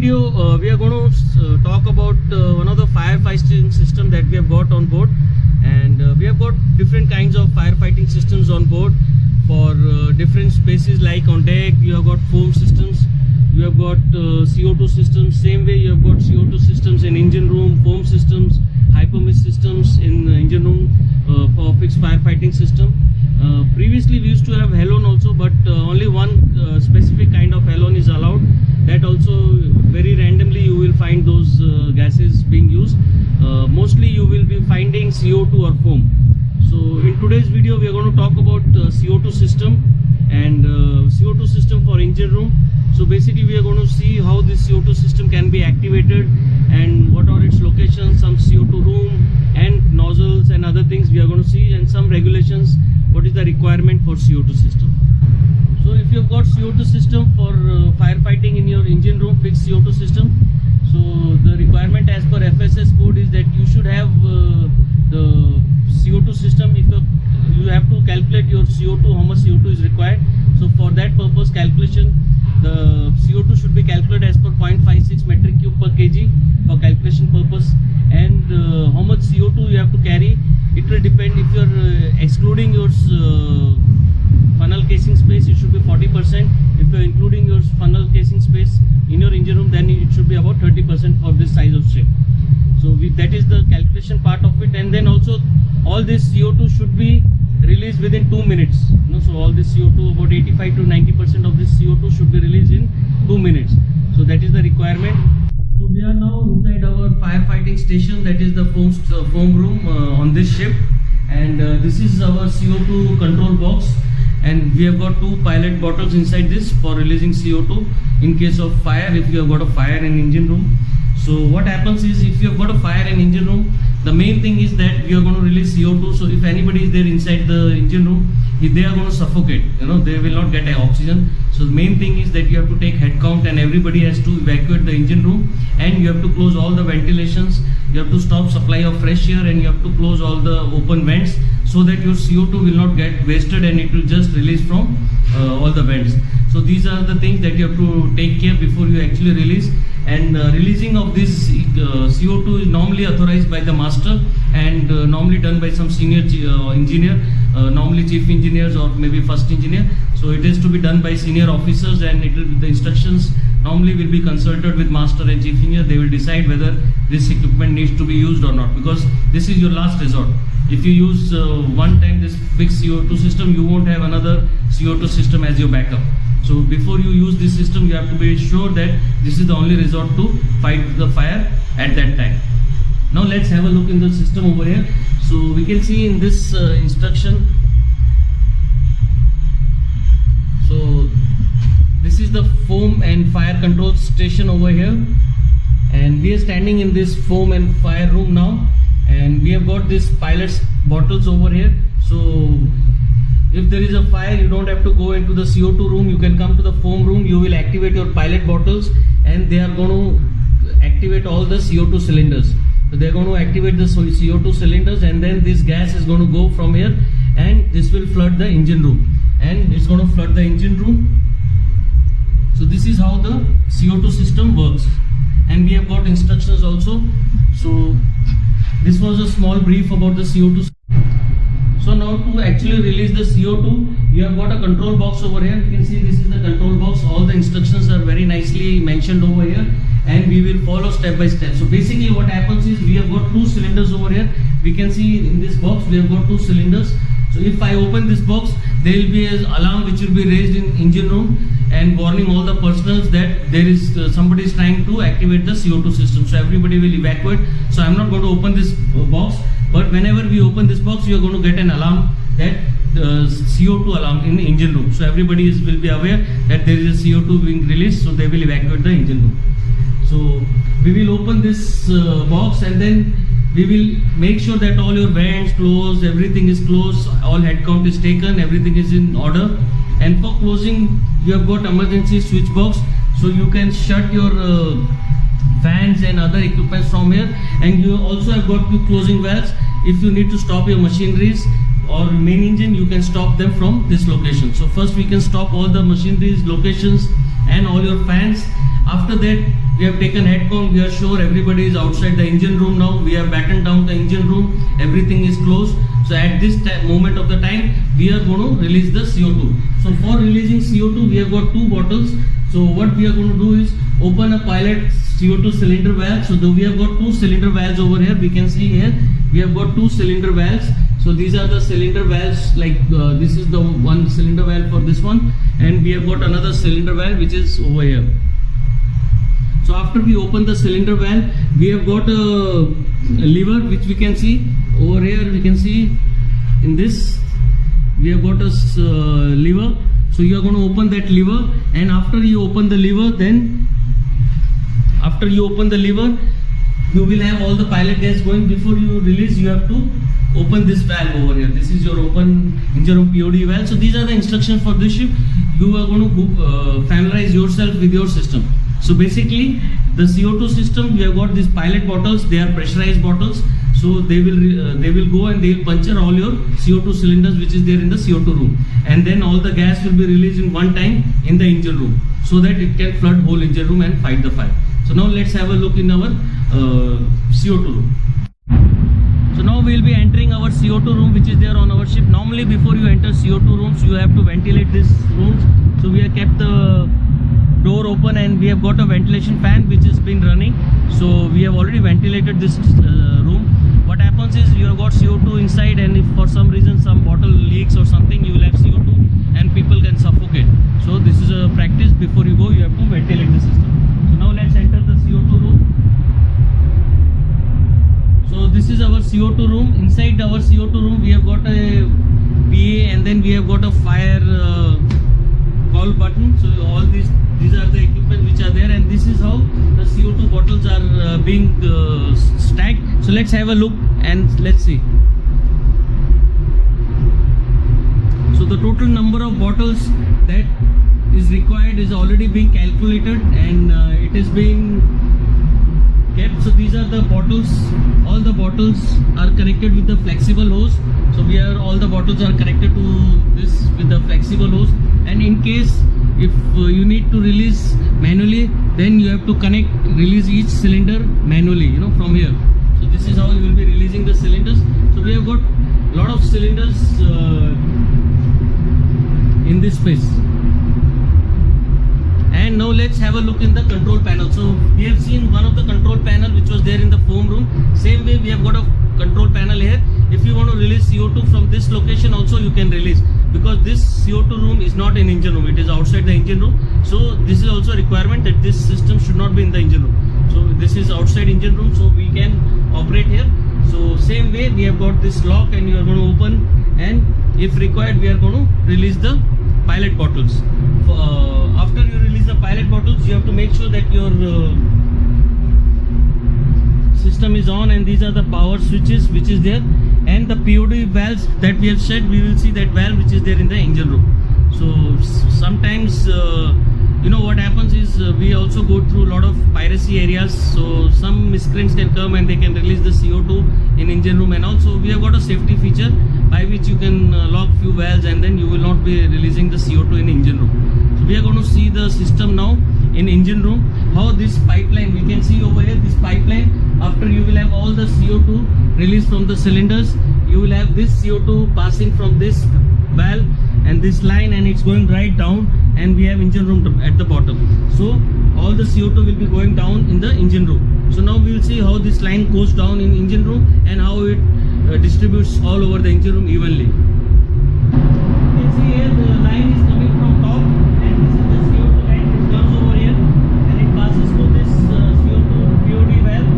video, we are going to talk about one of the firefighting system that we have got on board, and we have got different kinds of firefighting systems on board for different spaces. Like on deck, you have got foam systems, you have got CO2 systems. Same way, you have got CO2 systems in engine room, foam systems, hypermist systems in engine room for fixed firefighting system. Previously, we used to have halon also, but only one specific kind of halon is allowed. That also very randomly you will find those gases being used. Mostly you will be finding CO2 or foam. So in today's video we are going to talk about CO2 system and CO2 system for engine room. So basically we are going to see how this CO2 system can be activated and what are its locations, some CO2 room and nozzles and other things we are going to see, and some regulations, what is the requirement for CO2 system. So if you have got CO2 system for firefighting in your engine room, fixed CO2 system, so the requirement as per FSS code is that you should have the CO2 system. If you have to calculate your CO2, how much CO2 is required. So for that purpose calculation, the CO2 should be calculated as per 0.56 metric cube per kg for calculation purpose. And how much CO2 you have to carry, it will depend. If you are excluding your funnel casing space, it should be 40%. If you are including your funnel casing space in your engine room, then it should be about 30% for this size of ship. So that is the calculation part of it. And then also all this CO2 should be released within 2 minutes. So all this CO2, about 85 to 90% of this CO2 should be released in 2 minutes. So that is the requirement. So we are now inside our firefighting station, that is the foam room on this ship, and this is our CO2 control box, and we have got 2 pilot bottles inside this for releasing CO2 in case of fire, if you have got a fire in engine room. So what happens is, if you have got a fire in engine room, the main thing is that we are going to release CO2. So if anybody is there inside the engine room, they are going to suffocate, they will not get oxygen. So the main thing is that you have to take head count and everybody has to evacuate the engine room, and you have to close all the ventilations, you have to stop supply of fresh air, and you have to close all the open vents so that your CO2 will not get wasted and it will just release from all the vents. So these are the things that you have to take care before you actually release. And releasing of this CO2 is normally authorized by the master and normally done by some senior engineer, normally chief engineers or maybe first engineer. So it is to be done by senior officers, and the instructions normally will be consulted with master and chief engineer. They will decide whether this equipment needs to be used or not, because this is your last resort. If you use one time this fixed CO2 system, you won't have another CO2 system as your backup. So before you use this system, you have to be sure that this is the only resort to fight the fire at that time. Now let's have a look in the system over here. So we can see in this instruction, so this is the foam and fire control station over here, and we are standing in this foam and fire room now, and we have got these pilot's bottles over here. So if there is a fire, you don't have to go into the CO2 room, you can come to the foam room. You will activate your pilot bottles, and they are going to activate all the CO2 cylinders. So they are going to activate the CO2 cylinders, and then this gas is going to go from here, and this will flood the engine room, and it's going to flood the engine room. So this is how the CO2 system works, and we have got instructions also. So this was a small brief about the CO2. So now to actually release the CO2, you have got a control box over here. You can see this is the control box. All the instructions are very nicely mentioned over here, and we will follow step by step. So basically what happens is, we have got 2 cylinders over here. We can see in this box we have got 2 cylinders. So if I open this box, there will be an alarm which will be raised in engine room and warning all the personnel that there is somebody is trying to activate the CO2 system. So everybody will evacuate. So I am not going to open this box. But whenever we open this box, you are going to get an alarm, that CO2 alarm in the engine room. So everybody will be aware that there is a CO2 being released, so they will evacuate the engine room. So we will open this box, and then we will make sure that all your vents closed, everything is closed, all head count is taken, everything is in order. And for closing, you have got emergency switch box, so you can shut your fans and other equipment from here, and you also have got 2 closing valves. If you need to stop your machineries or main engine, you can stop them from this location. So first we can stop all the machineries, locations, and all your fans. After that, we have taken head count. We are sure everybody is outside the engine room now. We have battened down the engine room. Everything is closed. So at this moment of the time, we are going to release the CO2. So for releasing CO2, we have got 2 bottles. So what we are going to do is open a pilot CO2 cylinder valve. So we have got 2 cylinder valves over here. We can see here we have got 2 cylinder valves. So these are the cylinder valves, like this is the one cylinder valve for this one, and we have got another cylinder valve which is over here. So after we open the cylinder valve, we have got a lever which we can see over here. We can see in this we have got a lever. So you are going to open that lever, and after you open the lever, you will have all the pilot gas going. Before you release, you have to open this valve over here. This is your open engine room POD valve. So these are the instructions for this ship. You are going to familiarize yourself with your system. So basically, the CO2 system, we have got these pilot bottles. They are pressurized bottles. So they will go and they will puncture all your CO2 cylinders which is there in the CO2 room, and then all the gas will be released in one time in the engine room, so that it can flood whole engine room and fight the fire. So now let's have a look in our CO2 room. So now we will be entering our CO2 room which is there on our ship. Normally before you enter CO2 rooms, you have to ventilate these rooms. So we have kept the door open and we have got a ventilation fan which has been running. So we have already ventilated this room. What happens is you have got CO2 inside, and if for some reason some bottle leaks or something, you will have CO2 and people can suffocate. So this is a practice. Before you go, you have to ventilate the system. So now let's enter the CO2 room. So this is our CO2 room. Inside our CO2 room, we have got a PA, and then we have got a fire call button. So all these are the equipment which are there, and this is how the CO2 bottles are being stacked. So let's have a look and let's see. So the total number of bottles that is required is already being calculated, and it is being kept. So these are the bottles. All the bottles are connected with the flexible hose. So all the bottles are connected to this with the flexible hose, and in case if you need to release manually, then you have to release each cylinder manually, from here. So this is how you will be releasing the cylinders. So we have got a lot of cylinders in this space. And now let's have a look in the control panel. So we have seen one of the control panel which was there in the foam room. Same way we have got a control panel here. If you want to release CO2 from this location also, you can release, because this CO2 room is not in engine room, it is outside the engine room. So this is also a requirement that this system should not be in the engine room. So this is outside engine room, so we can operate here. So same way we have got this lock, and you are going to open, and if required we are going to release the pilot bottles. After you release the pilot bottles, you have to make sure that your system is on, and these are the power switches which is there, and the POD valves that we have said, we will see that valve which is there in the engine room. So sometimes what happens is we also go through a lot of piracy areas, so some miscreants can come and they can release the CO2 in engine room, and also we have got a safety feature by which you can lock few valves, and then you will not be releasing the CO2 in engine room. So we are going to see the system now in engine room, how this pipeline, we can see over here this pipeline. After you will have all the CO2 released from the cylinders, you will have this CO2 passing from this valve and this line, and it's going right down, and we have engine room at the bottom. So all the CO2 will be going down in the engine room. So now we will see how this line goes down in engine room and how it distributes all over the engine room evenly. You can see here the line is coming from top, and this is the CO2 line which comes over here, and it passes through this CO2 POD valve.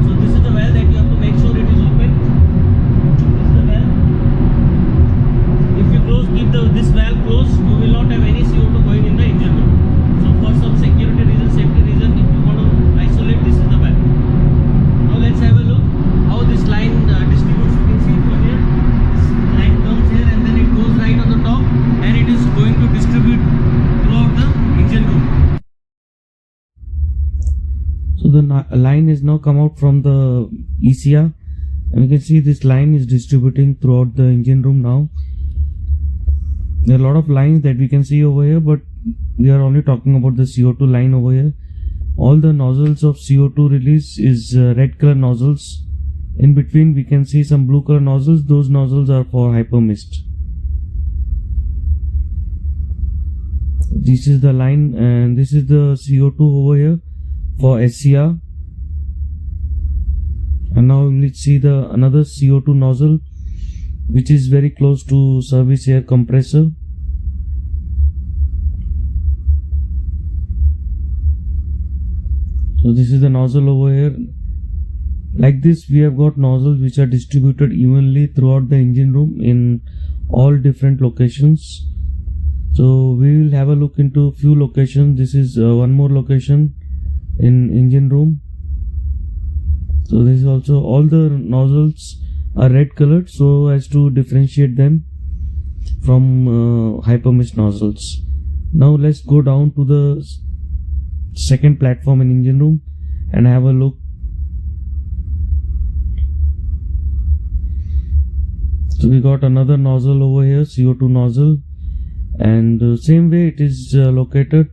So this is the valve that you have to make sure it is open. This is the valve. If you keep this valve closed, you will not have any CO2 going in the engine room. So for some security reason, safety reason, if you want to isolate, this is the valve. Now let's have a look how this line distributes. You can see from here, this line comes here and then it goes right on the top, and it is going to distribute throughout the engine room. So the line is now come out from the ECR, and you can see this line is distributing throughout the engine room now. There are a lot of lines that we can see over here, but we are only talking about the CO2 line over here. All the nozzles of CO2 release is red color nozzles. In between we can see some blue color nozzles. Those nozzles are for hypermist. This is the line, and this is the CO2 over here for SCR. And now let's see the another CO2 nozzle, which is very close to service air compressor. So this is the nozzle over here. Like this, we have got nozzles which are distributed evenly throughout the engine room in all different locations. So we will have a look into few locations. This is one more location in engine room. So this is also, all the nozzles are red colored so as to differentiate them from hypermist nozzles. Now let's go down to the second platform in engine room and have a look. So we got another nozzle over here, CO2 nozzle, and same way it is located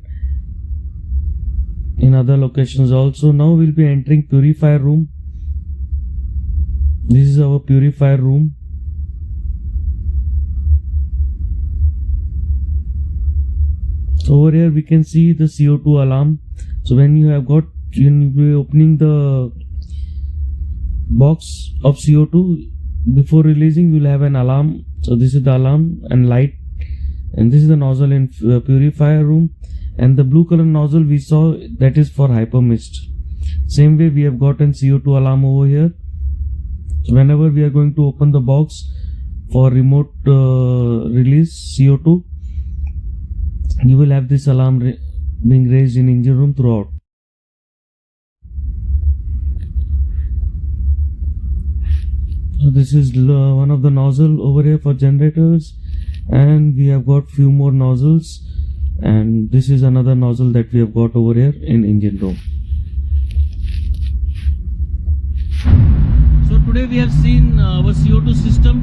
in other locations also. Now we'll be entering purifier room. This is our purifier room. So over here we can see the CO2 alarm. So when you have got, you will be opening the box of CO2, before releasing you will have an alarm. So this is the alarm and light, and this is the nozzle in purifier room, and the blue color nozzle we saw, that is for hypermist. Same way we have got an CO2 alarm over here. So whenever we are going to open the box for remote release CO2, you will have this alarm being raised in engine room throughout. So this is one of the nozzle over here for generators, and we have got few more nozzles, and this is another nozzle that we have got over here in engine room. So today we have seen our CO2 system,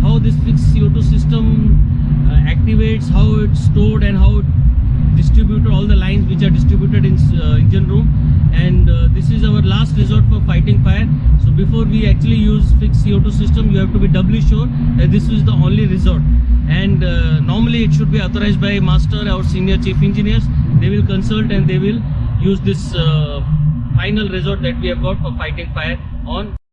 how this fixed CO2 system activates, how it's stored, and how it distributed all the lines which are distributed in engine room. And this is our last resort for fighting fire. So before we actually use fixed CO2 system, you have to be doubly sure that this is the only resort. And normally it should be authorized by master or senior chief engineers. They will consult and they will use this final resort that we have got for fighting fire on